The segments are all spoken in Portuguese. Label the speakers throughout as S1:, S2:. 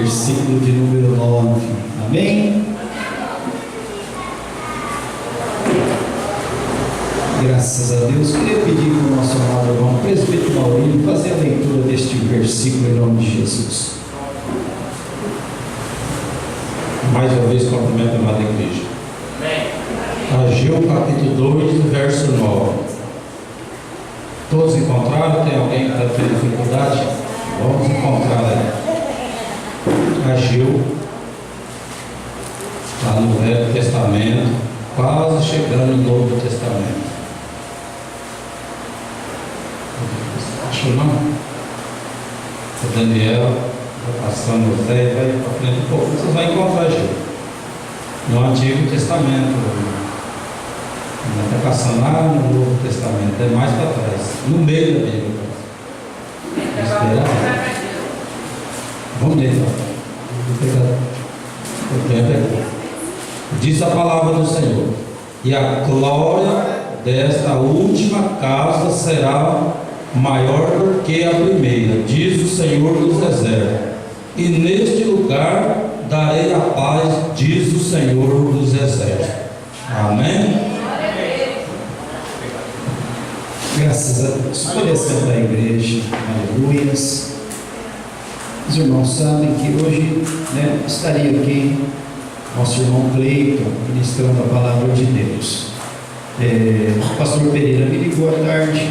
S1: versículo de número 9. Amém? Graças a Deus. Queria pedir para o nosso amado irmão presbítero Maurílio fazer a leitura deste versículo em nome de Jesus.
S2: Mais uma vez, cumprimento a amada igreja. Ageu, capítulo 2, verso 9. Todos encontraram? Tem alguém que está tendo dificuldade? Vamos encontrar aí. Ageu, está no Velho Testamento, quase chegando no Novo Testamento. Acho não? O Daniel, está passando o Zé, vai para frente um pouco. Vocês vão encontrar Ageu no Antigo Testamento. Não está passando lá no Novo Testamento, é mais para trás, no meio da Bíblia. Esperar. Vamos ler, o tempo é pouco. Diz a palavra do Senhor: e a glória desta última casa será maior do que a primeira, diz o Senhor dos Exércitos, e neste lugar darei a paz, diz o Senhor dos Exércitos. Amém?
S1: Graças a Deus. Pode sentar a igreja. Aleluias. Os irmãos sabem que hoje estaria aqui nosso irmão Cleiton ministrando a palavra de Deus. O pastor Pereira me ligou à tarde.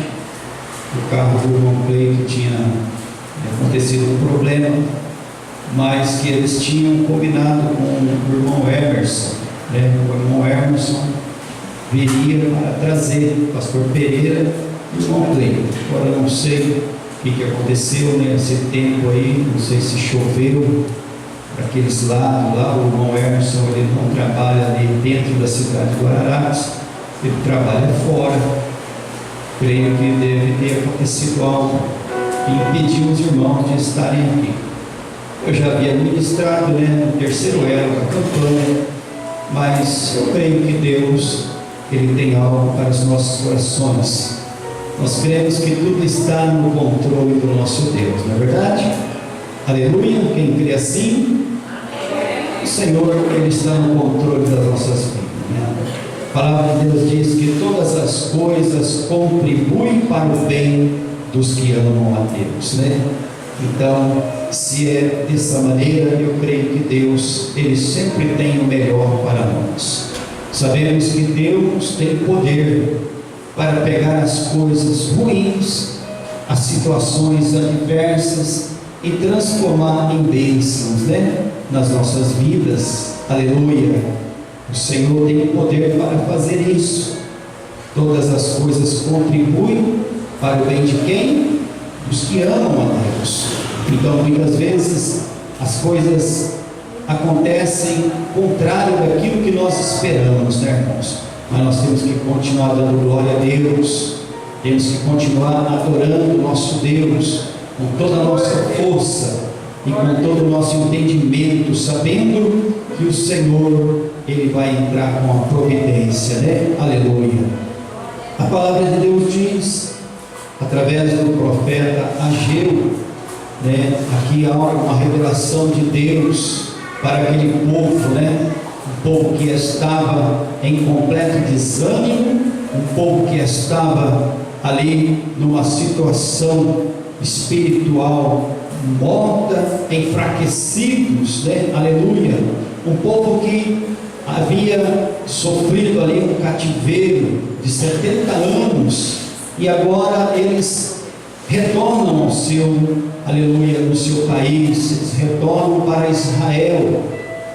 S1: O carro do irmão Cleiton tinha acontecido um problema, mas que eles tinham combinado com o irmão Emerson. O irmão Emerson viria para trazer o pastor Pereira e o irmão Cleiton. Agora eu não sei o que aconteceu nesse tempo aí, não sei se choveu para aqueles lados lá. O irmão Emerson, ele não trabalha ali dentro da cidade de Guararapes, ele trabalha fora. Creio que deve ter acontecido algo que impediu os irmãos de estarem aqui. Eu já havia ministrado no terceiro elo da campanha, mas eu creio que Deus, Ele tem algo para os nossos corações. Nós cremos que tudo está no controle do nosso Deus, não é verdade? Aleluia. Quem crê assim? O Senhor, Ele está no controle das nossas vidas. A palavra de Deus diz que todas as coisas contribuem para o bem dos que amam a Deus, Então, se é dessa maneira, eu creio que Deus, Ele sempre tem o melhor para nós. Sabemos que Deus tem poder para pegar as coisas ruins, as situações adversas e transformar em bênçãos, nas nossas vidas. Aleluia. O Senhor tem poder para fazer isso. Todas as coisas contribuem para o bem de quem? Dos que amam a Deus. Então, muitas vezes, as coisas acontecem contrário daquilo que nós esperamos, irmãos? Mas nós temos que continuar dando glória a Deus, temos que continuar adorando o nosso Deus com toda a nossa força e com todo o nosso entendimento, sabendo que o Senhor, Ele vai entrar com a providência, Aleluia. A palavra de Deus diz, através do profeta Ageu, aqui há uma revelação de Deus para aquele povo, um povo que estava em completo desânimo, um povo que estava ali numa situação espiritual morta, enfraquecidos, aleluia. Um povo que havia sofrido ali um cativeiro de 70 anos e agora eles retornam ao seu, aleluia, no seu país, eles retornam para Israel,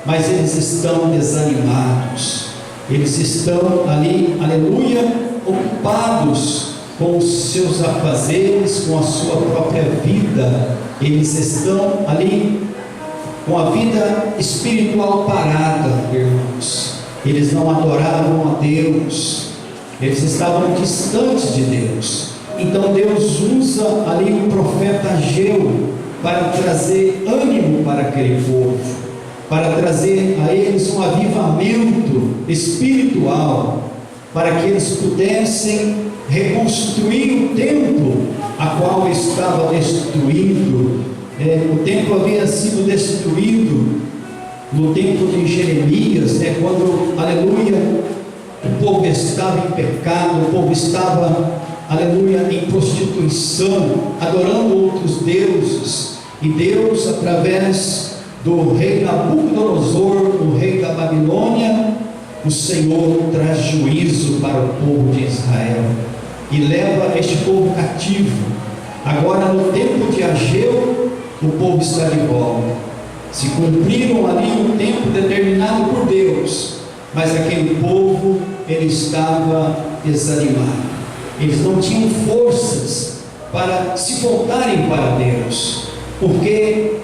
S1: mas eles estão desanimados, eles estão ali, aleluia, ocupados com os seus afazeres, com a sua própria vida. Eles estão ali com a vida espiritual parada, irmãos. Eles não adoravam a Deus, eles estavam distantes de Deus. Então Deus usa ali o profeta Ageu para trazer ânimo para aquele povo, para trazer a eles um avivamento espiritual, para que eles pudessem reconstruir o templo a qual estava destruído. O templo havia sido destruído no tempo de Jeremias, né, quando, aleluia, o povo estava em pecado, o povo estava, aleluia, em prostituição, adorando outros deuses, e Deus, através do rei Nabucodonosor, o rei da Babilônia, o Senhor traz juízo para o povo de Israel e leva este povo cativo. Agora, no tempo de Ageu, o povo está de volta. Se cumpriram ali o tempo determinado por Deus, mas aquele povo, ele estava desanimado. Eles não tinham forças para se voltarem para Deus, porque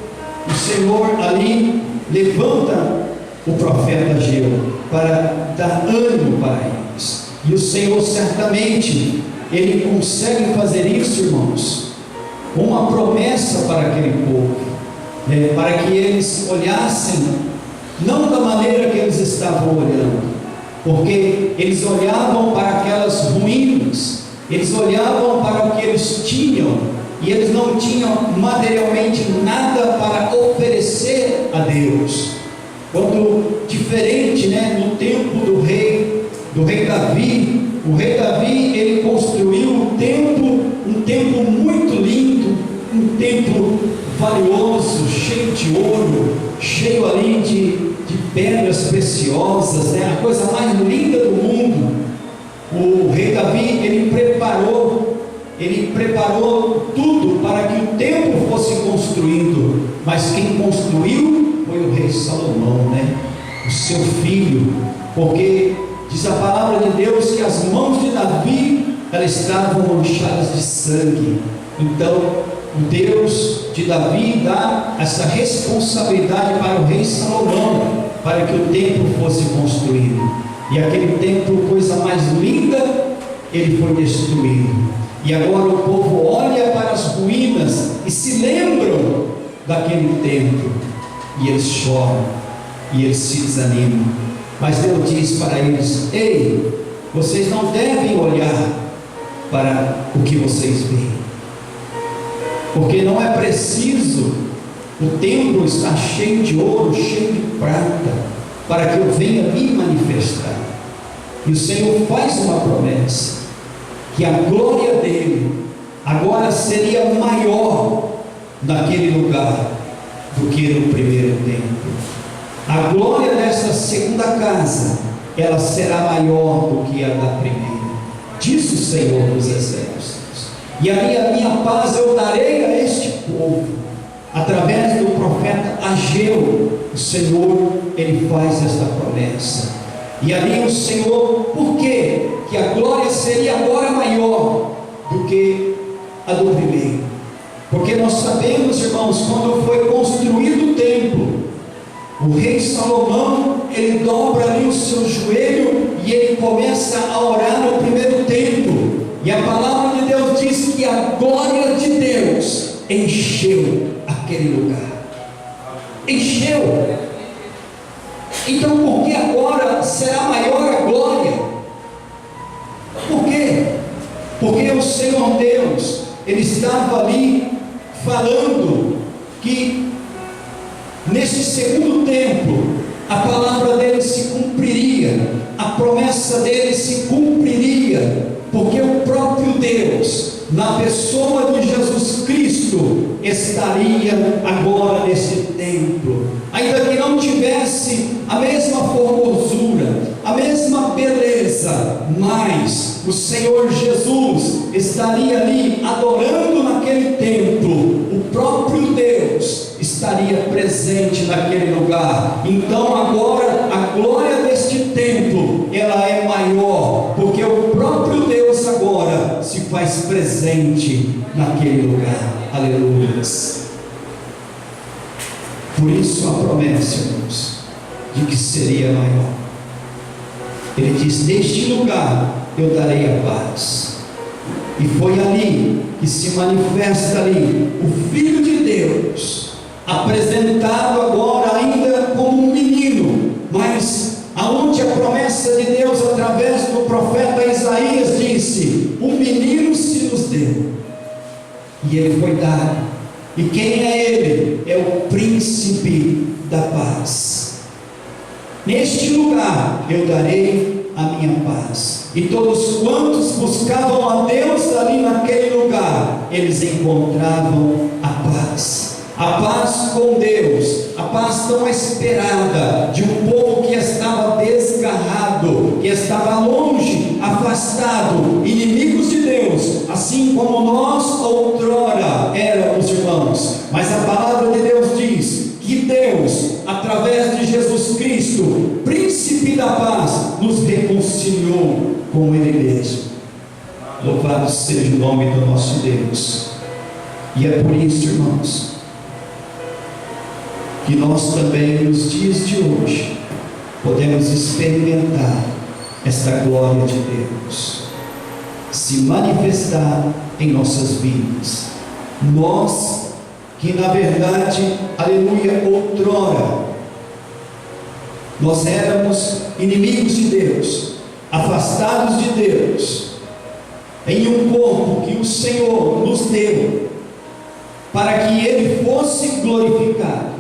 S1: o Senhor ali levanta o profeta Ageu para dar ânimo para eles, e o Senhor certamente, ele consegue fazer isso, irmãos, uma promessa para aquele povo, para que eles olhassem não da maneira que eles estavam olhando, porque eles olhavam para aquelas ruínas, eles olhavam para o que eles tinham, e eles não tinham materialmente nada para oferecer a Deus. Quando diferente, no tempo do rei Davi, o rei Davi, ele construiu um templo muito lindo, um templo valioso, cheio de ouro, cheio ali de pedras preciosas, a coisa mais linda do mundo. O rei Davi, ele preparou tudo para que o templo fosse construído, mas quem construiu foi o rei Salomão, o seu filho, porque diz a palavra de Deus que as mãos de Davi, elas estavam manchadas de sangue. Então o Deus de Davi dá essa responsabilidade para o rei Salomão, para que o templo fosse construído, e aquele templo, coisa mais linda, ele foi destruído. E agora o povo olha para as ruínas e se lembram daquele templo, e eles choram, e eles se desanimam. Mas Deus diz para eles: ei, vocês não devem olhar para o que vocês veem, porque não é preciso o templo estar cheio de ouro, cheio de prata, para que eu venha me manifestar. E o Senhor faz uma promessa, que a glória dele agora seria maior naquele lugar do que no primeiro templo. A glória dessa segunda casa, ela será maior do que a da primeira, diz o Senhor dos Exércitos. E a minha paz eu darei a este povo, através do profeta Ageu. O Senhor, ele faz esta promessa. E ali o Senhor, por quê? Que a glória seria agora maior do que a do primeiro. Porque nós sabemos, irmãos, quando foi construído o templo, o rei Salomão, ele dobra ali o seu joelho e ele começa a orar no primeiro templo. E a palavra de Deus diz que a glória de Deus encheu aquele lugar. Encheu. Então, por que agora será maior a glória? Por quê? Porque o Senhor Deus, ele estava ali falando que nesse segundo templo a palavra dele se cumpriria, a promessa dele se cumpriria, porque o próprio Deus, na pessoa de Jesus Cristo, estaria agora nesse templo, ainda que não tivesse a mesma formosura, a mesma beleza, mas o Senhor Jesus estaria ali adorando naquele templo, o próprio Deus estaria presente naquele lugar. Então agora a glória deste templo, ela é maior, porque o próprio Deus agora se faz presente naquele lugar. Aleluia. Por isso a promessa, irmãos, de que seria maior. Ele diz: neste lugar eu darei a paz. E foi ali que se manifesta ali o Filho de Deus, apresentado agora ainda como um menino, mas aonde a promessa de Deus através do profeta Isaías disse: um menino se nos deu, e ele foi dado. E quem é ele? É o príncipe da paz. Neste lugar eu darei a minha paz. E todos quantos buscavam a Deus ali naquele lugar, eles encontravam a paz. A paz com Deus, a paz tão esperada de um povo que estava desgarrado, que estava longe, afastado, inimigos de Deus, assim como nós outrora éramos, irmãos. Mas a palavra de Deus diz que Deus, através de Jesus Cristo, príncipe da paz, nos reconciliou com Ele mesmo. Louvado seja o nome do nosso Deus. E é por isso, irmãos, que nós também nos dias de hoje podemos experimentar esta glória de Deus se manifestar em nossas vidas. Nós que na verdade, aleluia, outrora nós éramos inimigos de Deus, afastados de Deus, em um corpo que o Senhor nos deu para que Ele fosse glorificado,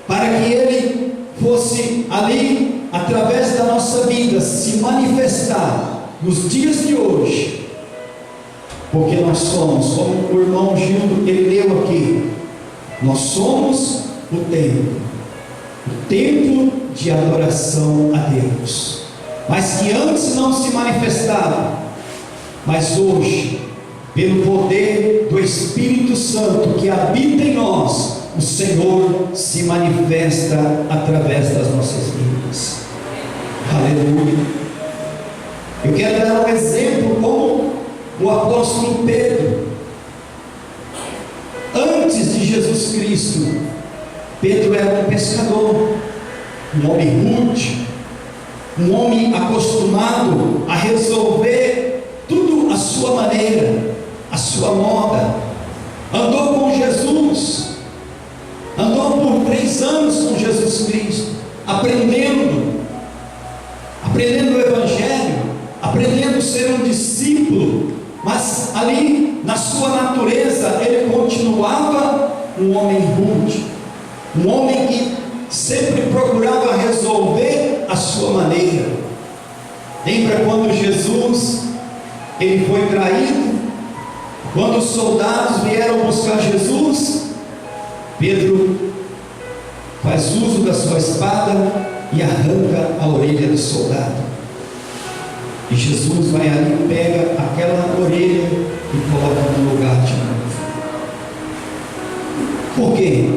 S1: para que Ele fosse ali, através da nossa vida, se manifestar nos dias de hoje, porque nós somos, como o irmão Gildo, ele leu aqui, nós somos o templo de adoração a Deus, mas que antes não se manifestava, mas hoje, pelo poder do Espírito Santo que habita em nós, o Senhor se manifesta através das nossas vidas. Aleluia. Eu quero dar um exemplo como o apóstolo Pedro. Antes de Jesus Cristo, Pedro era um pescador, um homem rude, um homem acostumado a resolver tudo à sua maneira, à sua moda. Andou com Jesus, andou por 3 anos com Jesus Cristo, aprendendo o Evangelho, aprendendo a ser um discípulo, mas ali na sua natureza ele continuava um homem rude, um homem que sempre procurava resolver a sua maneira. Lembra quando Jesus ele foi traído? Quando os soldados vieram buscar Jesus, Pedro faz uso da sua espada e arranca a orelha do soldado. E Jesus vai ali, pega aquela orelha e coloca no lugar de novo. Por quê?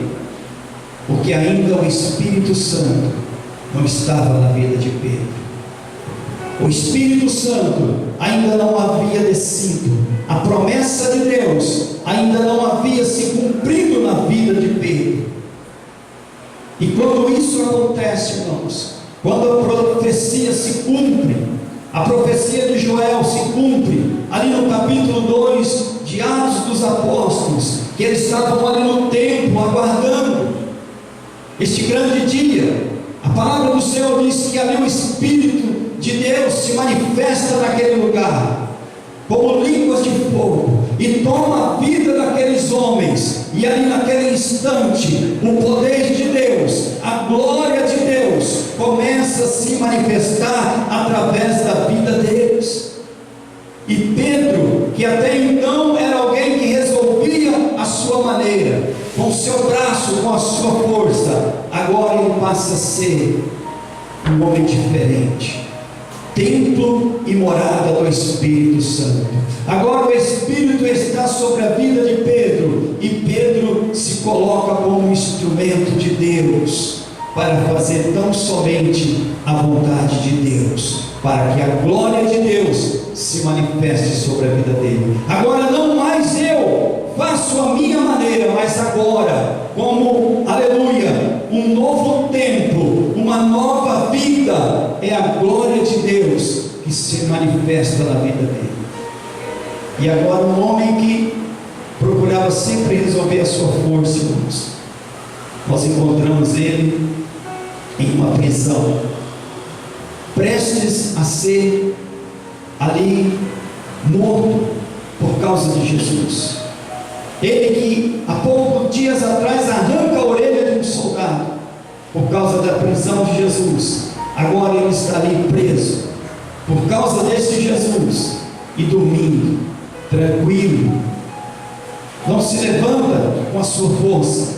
S1: Porque ainda o Espírito Santo não estava na vida de Pedro. O Espírito Santo ainda não havia descido. A promessa de Deus ainda não havia se cumprido na vida de Pedro. E quando isso acontece, irmãos, quando a profecia se cumpre, a profecia de Joel se cumpre, ali no capítulo 2 de Atos dos Apóstolos, que eles estavam ali no templo, aguardando este grande dia. A palavra do Senhor diz que ali o Espírito de Deus se manifesta naquele lugar, como línguas de fogo, e toma a vida daqueles homens, e ali naquele instante, o poder de Deus, a glória de Deus, começa a se manifestar através da vida deles. E Pedro, que até então era alguém que resolvia a sua maneira, com o seu braço, com a sua força, agora ele passa a ser um homem diferente, templo e morada do Espírito Santo. Agora o Espírito está sobre a vida de Pedro, e Pedro se coloca como um instrumento de Deus, para fazer tão somente a vontade de Deus, para que a glória de Deus se manifeste sobre a vida dele. Agora não mais eu faço a minha maneira, mas agora, como, aleluia, um novo tempo, uma nova vida, é a glória de Deus que se manifesta na vida dele. E agora um homem que procurava sempre resolver a sua força, irmãos, nós encontramos ele em uma prisão, prestes a ser ali morto por causa de Jesus. Ele que há poucos dias atrás arranca a orelha de um soldado por causa da prisão de Jesus. agora ele está ali preso, por causa desse Jesus, e dormindo, tranquilo, não se levanta com a sua força,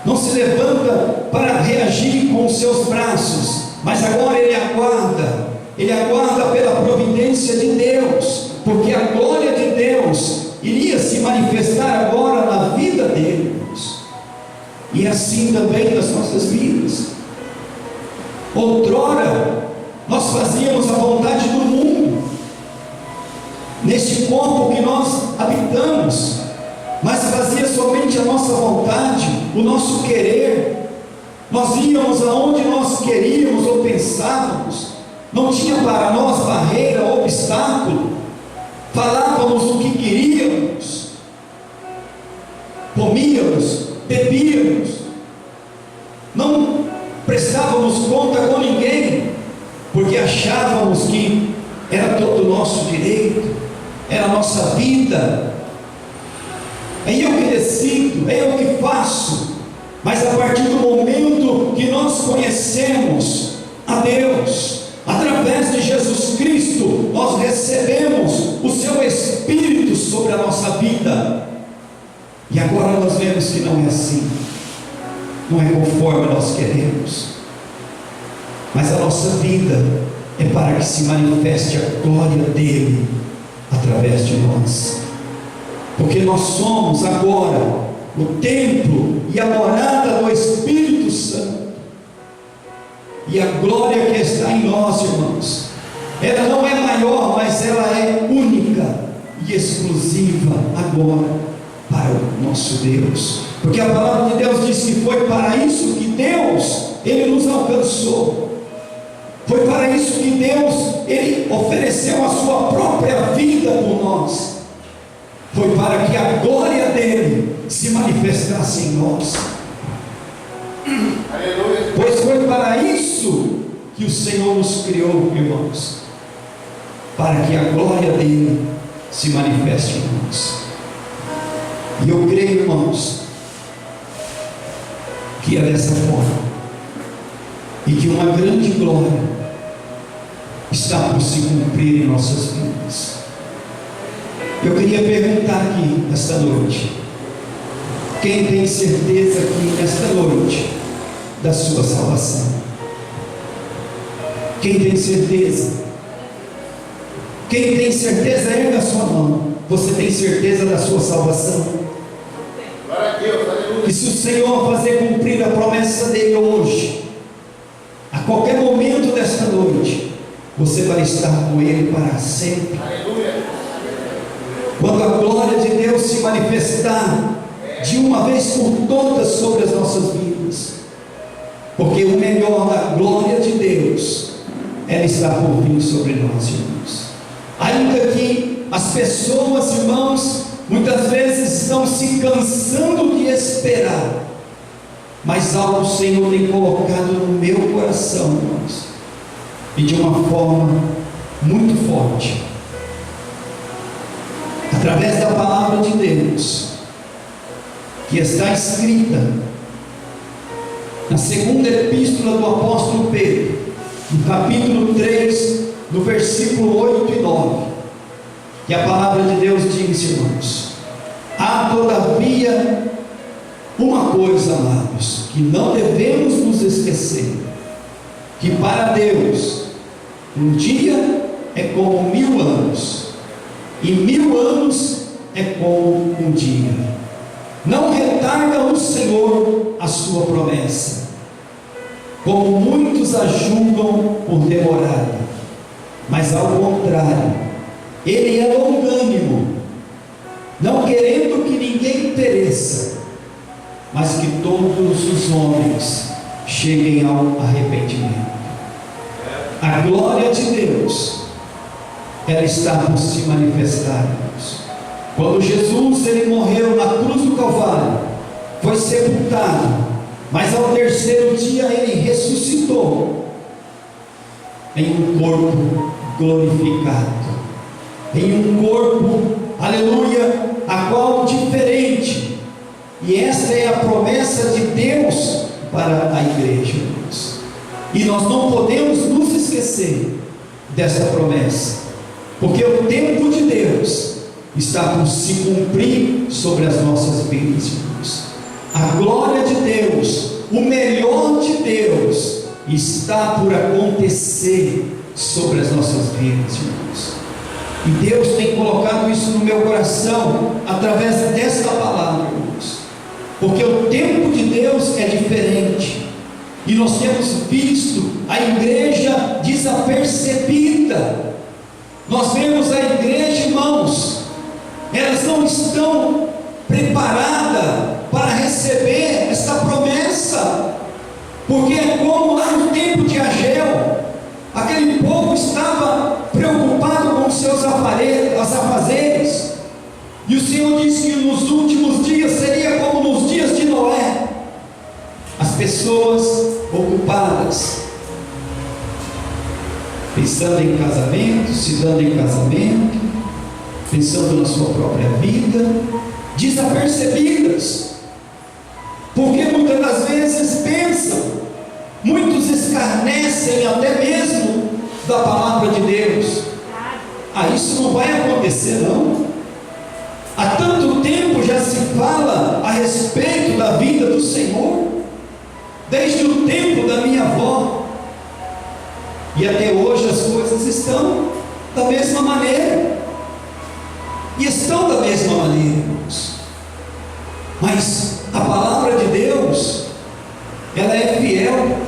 S1: não se levanta para reagir com os seus braços, mas agora ele aguarda pela providência de Deus, porque a glória de Deus iria se manifestar agora na vida dele, e assim também nas nossas vidas. Outrora nós fazíamos a vontade do mundo, neste corpo que nós habitamos, mas fazia somente a nossa vontade, o nosso querer. Nós íamos aonde nós queríamos ou pensávamos, não tinha para nós barreira, obstáculo, falávamos o que queríamos, comíamos, bebíamos, não prestávamos conta com ninguém, porque achávamos que era todo o nosso direito, era a nossa vida, é eu que decido, é eu que faço. Mas a partir do momento que nós conhecemos a Deus, através de Jesus Cristo, nós recebemos o seu Espírito sobre a nossa vida, e agora nós vemos que não é assim, não é conforme nós queremos, mas a nossa vida é para que se manifeste a glória dele através de nós, porque nós somos agora o templo e a morada do Espírito Santo, e a glória que está em nós, irmãos, ela não é maior, mas ela é única e exclusiva agora para o nosso Deus, porque a palavra de Deus diz que foi para isso que Deus, ele nos alcançou, foi para isso que Deus, ele ofereceu a sua própria vida por nós, foi para que a glória dele se manifestasse em nós. Aleluia. Pois foi para isso que o Senhor nos criou, irmãos, para que a glória dele se manifeste em nós. E eu creio, irmãos, que é dessa forma, e que uma grande glória está por se cumprir em nossas vidas. Eu queria perguntar aqui nesta noite: quem tem certeza aqui nesta noite da sua salvação? Quem tem certeza? Quem tem certeza, erga a sua mão. Você tem certeza da sua salvação? Glória a Deus, aleluia. E se o Senhor fazer cumprir a promessa dele hoje, a qualquer momento desta noite, você vai estar com ele para sempre. Aleluia. Quando a glória de Deus se manifestar de uma vez por todas sobre as nossas vidas, porque o melhor da glória de Deus, ela está por vir sobre nós, irmãos. Ainda que as pessoas, irmãos, muitas vezes estão se cansando de esperar, mas algo o Senhor tem colocado no meu coração, irmãos, e de uma forma muito forte, através da palavra de Deus, que está escrita na segunda epístola do apóstolo Pedro, no capítulo 3, no versículo 8 e 9, que a palavra de Deus diz, irmãos: há todavia uma coisa, amados, que não devemos nos esquecer, que para Deus um dia é como 1000 anos, e 1000 anos é como um dia. Não retarda o Senhor a sua promessa, como muitos a julgam por demorada, mas ao contrário, ele é longânimo, não querendo que ninguém pereça, mas que todos os homens cheguem ao arrependimento. A glória de Deus, ela está por se manifestar, irmãos. Quando Jesus ele morreu na cruz do Calvário, foi sepultado, mas ao terceiro dia ele ressuscitou em um corpo glorificado, em um corpo, aleluia, a qual diferente, e esta é a promessa de Deus para a igreja, irmãos. E nós não podemos nos esquecer desta promessa, porque o tempo de Deus está por se cumprir sobre as nossas vidas, irmãos. A glória de Deus, o melhor de Deus, está por acontecer sobre as nossas vidas, irmãos. E Deus tem colocado isso no meu coração através desta palavra, irmãos, porque o tempo de Deus é diferente. E nós temos visto a igreja desapercebida. Nós vemos a igreja, irmãos, elas não estão preparadas para receber esta promessa, porque é como lá no tempo de Ageu, aquele povo estava preocupado com os seus afazeres, e o Senhor disse que nos últimos dias seria como nos dias de Noé. As pessoas ocupadas, pensando em casamento, se dando em casamento, pensando na sua própria vida, desapercebidas, porque muitas das vezes pensam, muitos escarnecem até mesmo da palavra de Deus. Isso não vai acontecer não. Há tanto tempo já se fala a respeito da vida do Senhor, desde o tempo da minha avó, e até hoje as coisas estão da mesma maneira, e estão da mesma maneira, irmãos. Mas a palavra de Deus, ela é fiel.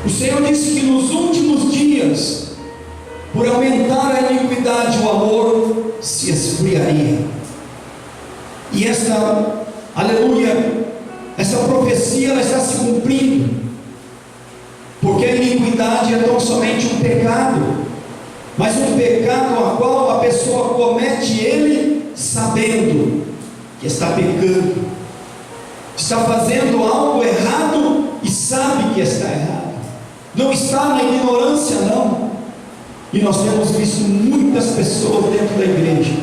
S1: O Senhor disse que nos últimos dias, por aumentar a iniquidade, o amor se esfriaria. E esta, aleluia, essa profecia ela está se cumprindo, porque a iniquidade é tão somente um pecado, mas um pecado a qual a pessoa comete ele sabendo que está pecando, está fazendo algo errado e sabe que está errado, não está na ignorância não. E nós temos visto muitas pessoas dentro da igreja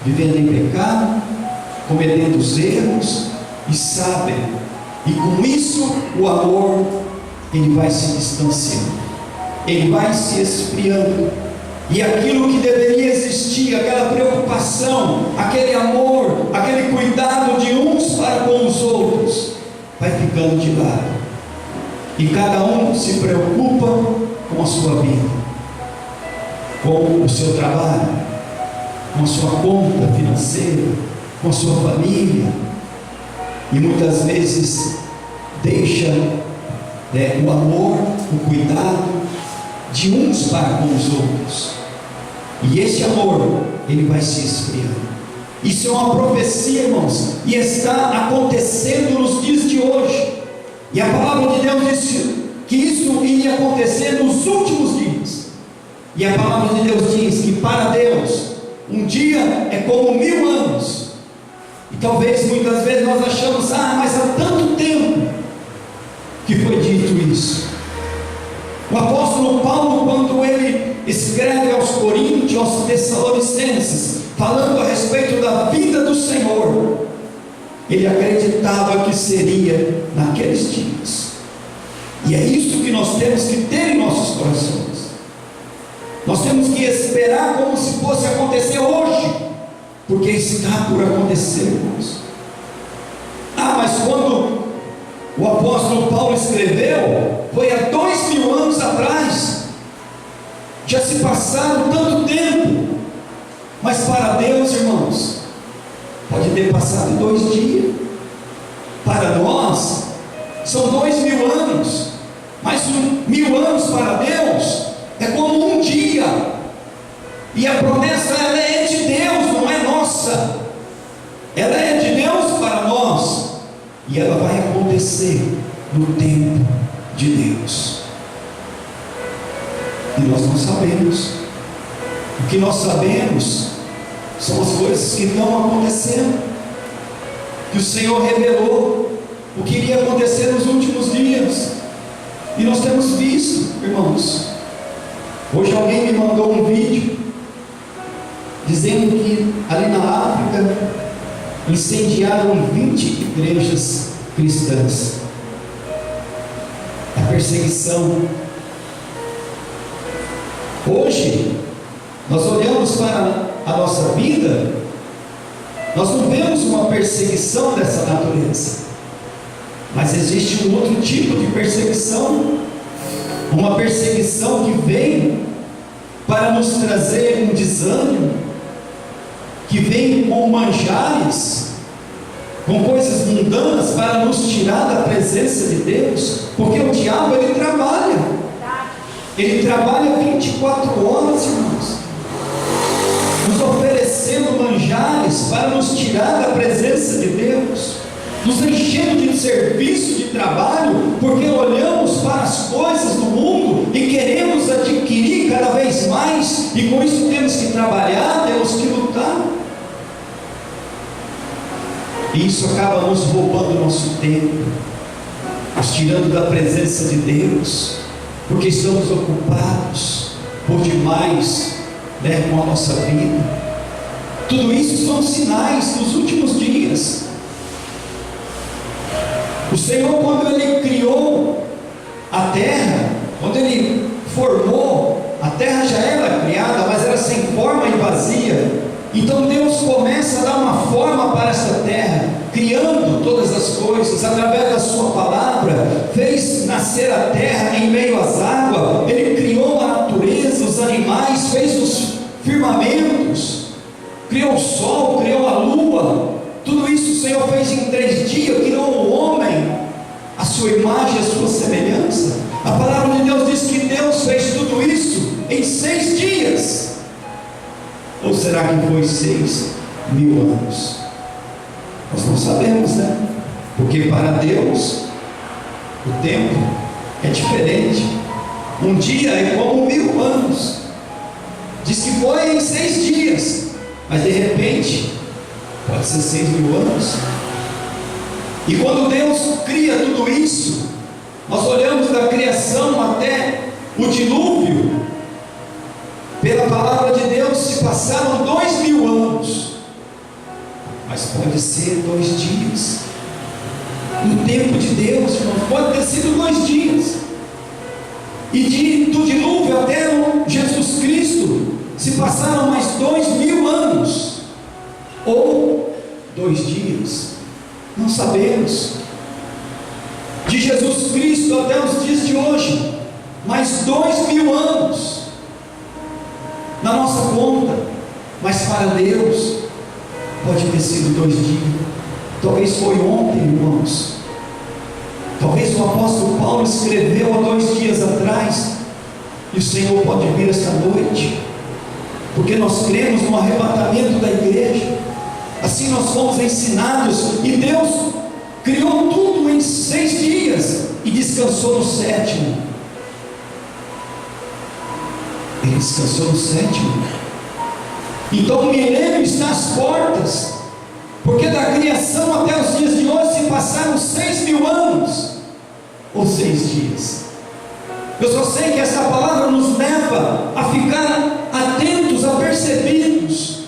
S1: vivendo em pecado, cometendo os erros, e sabem, e com isso o amor ele vai se distanciando, ele vai se esfriando, e aquilo que deveria existir, aquela preocupação, aquele amor, aquele cuidado de uns para com os outros, vai ficando de lado, e cada um se preocupa com a sua vida, com o seu trabalho, com a sua conta financeira, com a sua família, e muitas vezes deixa o amor, o cuidado de uns para com os outros, e esse amor ele vai se esfriando. Isso é uma profecia, irmãos, e está acontecendo nos dias de hoje, e a palavra de Deus disse que isso iria acontecer nos últimos dias, e a palavra de Deus diz que para Deus um dia é como 1000 anos. E talvez muitas vezes nós achamos, mas há tanto tempo que foi dito isso. O apóstolo Paulo, quando ele escreve aos Coríntios, aos Tessalonicenses, falando a respeito da vida do Senhor, ele acreditava que seria naqueles dias. E é isso que nós temos que ter em nossos corações. Nós temos que esperar como se fosse acontecer hoje, porque está por acontecer, irmãos. Mas quando o apóstolo Paulo escreveu, foi há 2000 anos atrás, já se passaram tanto tempo, mas para Deus, irmãos, pode ter passado 2 dias, para nós, são 2000 anos, mas 1000 anos para Deus, é como um dia, e a promessa ela é de Deus, não é nossa, ela é de Deus para nós, e ela vai acontecer no tempo de Deus, e nós não sabemos. O que nós sabemos são as coisas que estão acontecendo, que o Senhor revelou o que iria acontecer nos últimos dias, e nós temos visto, irmãos. Hoje alguém me mandou um vídeo dizendo que ali na África incendiaram 20 igrejas cristãs. A perseguição. Hoje, nós olhamos para a nossa vida, nós não vemos uma perseguição dessa natureza, mas existe um outro tipo de perseguição, uma perseguição que vem para nos trazer um desânimo, que vem com manjares, com coisas mundanas para nos tirar da presença de Deus, porque o diabo ele trabalha 24 horas, irmãos, nos oferecendo manjares para nos tirar da presença de Deus, nos enchendo de serviço, de trabalho, porque olhamos para as coisas do mundo e queremos adquirir cada vez mais, e com isso temos que trabalhar, temos que lutar, e isso acaba nos roubando o nosso tempo, nos tirando da presença de Deus, porque estamos ocupados por demais, com a nossa vida. Tudo isso são sinais dos últimos dias. O Senhor, quando Ele criou a terra, quando Ele formou, a terra já era criada, mas era sem forma e vazia. Então Deus começa a dar uma forma para essa terra, criando todas as coisas, através da sua palavra, fez nascer a terra em meio às águas, Ele criou a natureza, os animais, fez os firmamentos, criou o sol, criou a lua, tudo isso o Senhor fez em 3 dias, criou o homem, a sua imagem, a sua semelhança. A palavra de Deus diz que Deus fez tudo isso em 6 dias, ou será que foi 6.000 anos? Nós não sabemos, né? Porque para Deus o tempo é diferente. Um dia é como 1000 anos. Diz que foi em 6 dias, mas de repente pode ser 6.000 anos. E quando Deus cria tudo isso, nós olhamos da criação até o dilúvio, pela palavra de Deus se passaram 2.000 anos, mas pode ser 2 dias. No tempo de Deus, irmão, pode ter sido 2 dias. E do dilúvio até Jesus Cristo se passaram mais 2.000 anos, ou 2 dias, não sabemos. De Jesus Cristo até os dias de hoje, mais 2.000 anos na nossa conta, mas para Deus pode ter sido 2 dias, talvez foi ontem, irmãos. Talvez o apóstolo Paulo escreveu há 2 dias atrás, e o Senhor pode vir esta noite, porque nós cremos no arrebatamento da igreja. Assim nós fomos ensinados, e Deus criou tudo em 6 dias e descansou no 7º. Ele descansou no 7º. Então o milênio está às portas, porque da criação até os dias de hoje se passaram 6.000 anos, ou 6 dias. Eu só sei que essa palavra nos leva a ficar atentos, apercebidos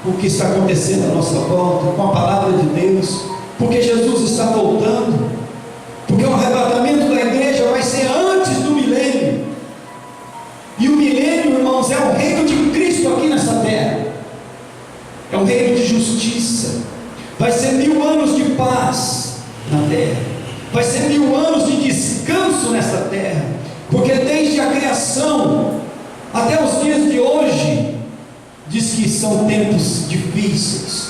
S1: o que está acontecendo à nossa volta, com a palavra de Deus, porque Jesus está voltando, porque o arrebatamento da igreja vai ser antes do milênio, e o milênio, irmãos, é o reino de Cristo aqui nessa terra, é um reino de justiça, vai ser 1000 anos de paz na terra, vai ser 1000 anos de descanso nessa terra, porque desde a criação até os dias de hoje, diz que são tempos difíceis,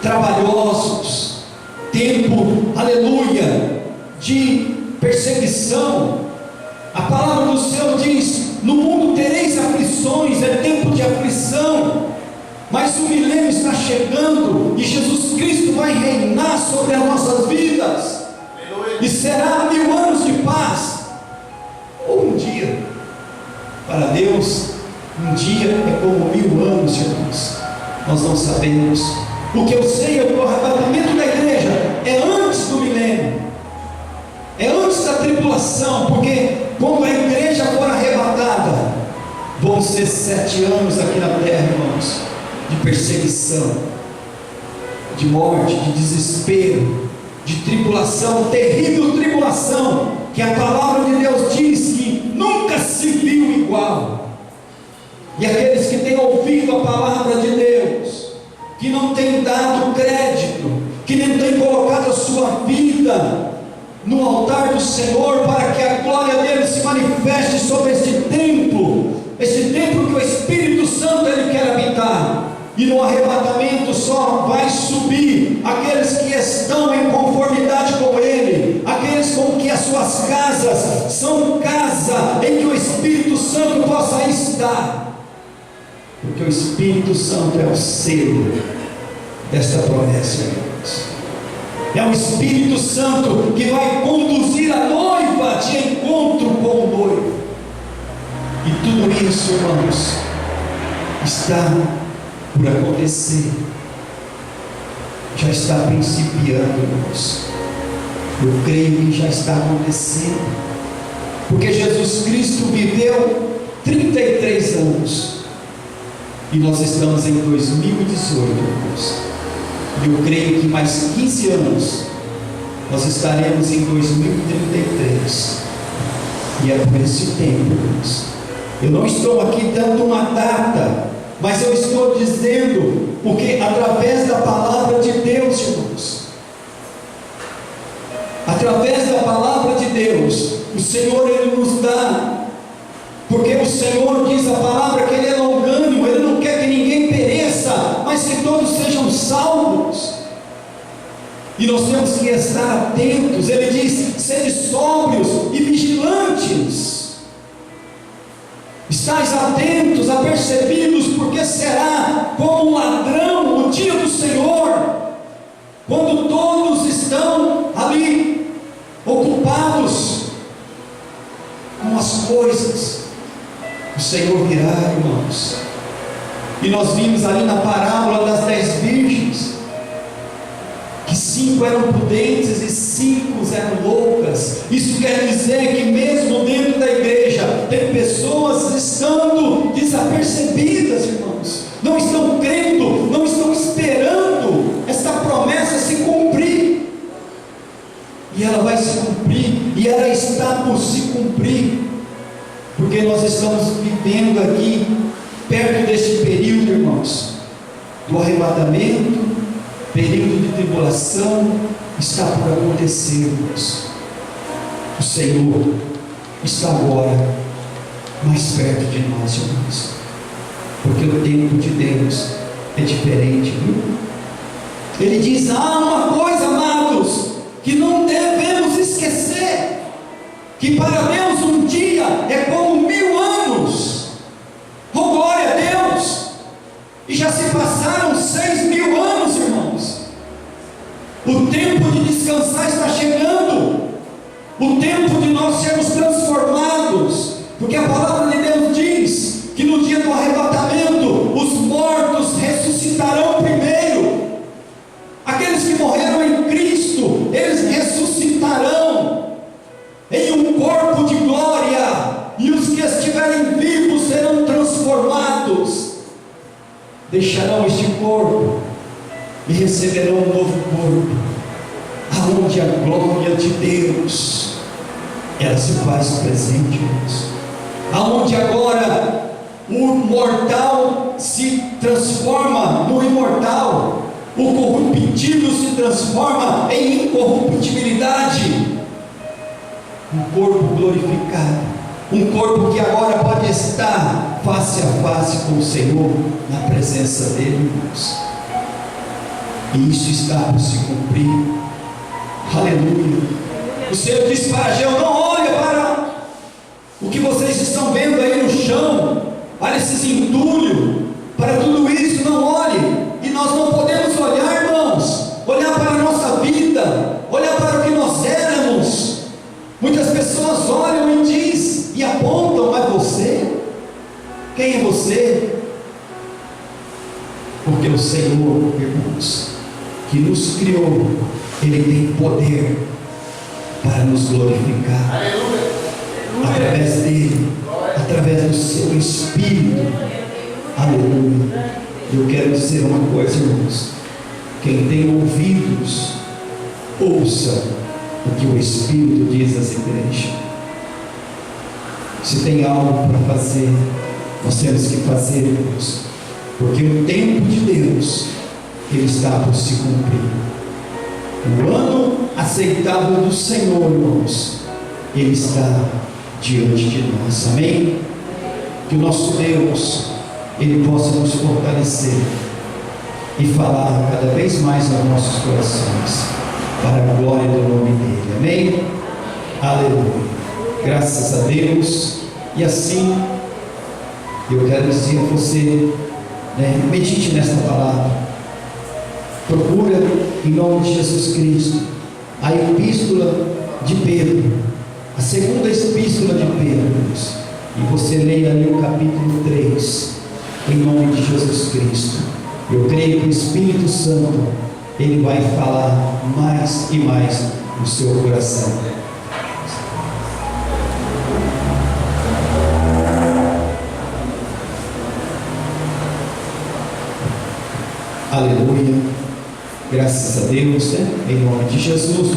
S1: trabalhosos, tempo, aleluia, de perseguição. A palavra do Senhor diz: no mundo tereis aflições, é tempo de aflição, mas o milênio está chegando, e Jesus Cristo vai reinar sobre as nossas vidas, e será 1000 anos de paz, ou um dia. Para Deus, um dia é como 1000 anos, irmãos. Nós não sabemos. O que eu sei é que o arrebatamento da igreja é antes do milênio, é antes da tribulação, porque quando a igreja for arrebatada, vão ser 7 anos aqui na terra, irmãos, de perseguição, de morte, de desespero, de tribulação, terrível tribulação, E aqueles que têm ouvido a palavra de Deus, que não têm dado crédito, que não têm colocado a sua vida no altar do Senhor, para que a glória dele se manifeste sobre esse templo que o Espírito Santo ele quer habitar. E no arrebatamento só vai subir aqueles que estão em conformidade com ele, aqueles com que as suas casas são casa em que o Espírito Santo possa estar, porque o Espírito Santo é o selo desta promessa, irmãos. É o Espírito Santo que vai conduzir a noiva de encontro com o noivo. E tudo isso, irmãos, está por acontecer, já está principiando, irmãos. Eu creio que já está acontecendo, porque Jesus Cristo viveu 33 anos e nós estamos em 2018, irmãos. Eu creio que mais 15 anos nós estaremos em 2033, e é por esse tempo, irmãos. Eu não estou aqui dando uma data, mas eu estou dizendo, porque através da palavra de Deus, irmãos, através da palavra de Deus, o Senhor ele nos dá, porque o Senhor diz a palavra que ele é longânimo, ele não quer que ninguém pereça, mas que todos sejam salvos. E nós temos que estar atentos. Ele diz: sede sóbrios e vigilantes. Estais atentos, apercebidos, porque será como um ladrão o dia do Senhor, quando todos estão ali ocupados com as coisas. O Senhor virá, irmãos. E nós vimos ali na parábola das 10 virgens, que 5 eram prudentes e 5 eram loucas. Isso quer dizer que mesmo dentro da igreja tem pessoas estando desapercebidas, irmãos, não estão crendo, não estão esperando essa promessa se cumprir, e ela vai se cumprir, e ela está por se cumprir, porque nós estamos vivendo aqui perto deste período, irmãos, do arrebatamento, período de tribulação está por acontecer, irmãos. O Senhor está agora mais perto de nós, irmãos, porque o tempo de Deus é diferente, viu? Ele diz: há uma coisa, amados, que não devemos esquecer, que para Deus um dia é como 1000 anos. Oh, glória a Deus! E já se passaram 6.000 anos, irmãos. O tempo de descansar está chegando, o tempo de nós sermos transformados, porque a palavra de Deus diz que no dia do arrebatamento os mortos ressuscitarão primeiro. Aqueles que morreram em Cristo, eles ressuscitarão em um corpo de glória, e os que estiverem vivos serão transformados, deixarão este corpo e receberão um novo corpo, aonde a glória de Deus ela se faz presente, irmãos. Aonde agora o mortal se transforma no imortal, o corruptível se transforma em incorruptibilidade, um corpo glorificado, um corpo que agora pode estar face a face com o Senhor, na presença dele, irmãos. E isso está por se cumprir. Aleluia. O Senhor disse para Ageu: não olhe para o que vocês estão vendo aí no chão, para esses entulhos, para tudo isso, não olhe. E nós não podemos olhar, irmãos, olhar para a nossa vida, olhar para o que nós éramos. Muitas pessoas olham e dizem, e apontam: mas você, quem é você? Porque o Senhor, irmãos, que nos criou, Ele tem poder para nos glorificar. Aleluia. Através dele, através do seu Espírito. Aleluia. Eu quero dizer uma coisa, irmãos: quem tem ouvidos, ouça o que o Espírito diz às igrejas. Se tem algo para fazer, nós temos que fazer, irmãos, porque o tempo de Deus, ele está por se cumprir. O ano aceitável do Senhor, irmãos, ele está diante de nós, amém? Que o nosso Deus, ele possa nos fortalecer e falar cada vez mais aos nossos corações, para a glória do nome dele, amém? Aleluia, graças a Deus. E assim, eu quero dizer a você, medite nesta palavra, procura em nome de Jesus Cristo a epístola de Pedro, a segunda epístola de Pedro, e você leia ali o capítulo 3, em nome de Jesus Cristo. Eu creio que o Espírito Santo, ele vai falar mais e mais no seu coração. Aleluia, graças a Deus, em nome de Jesus.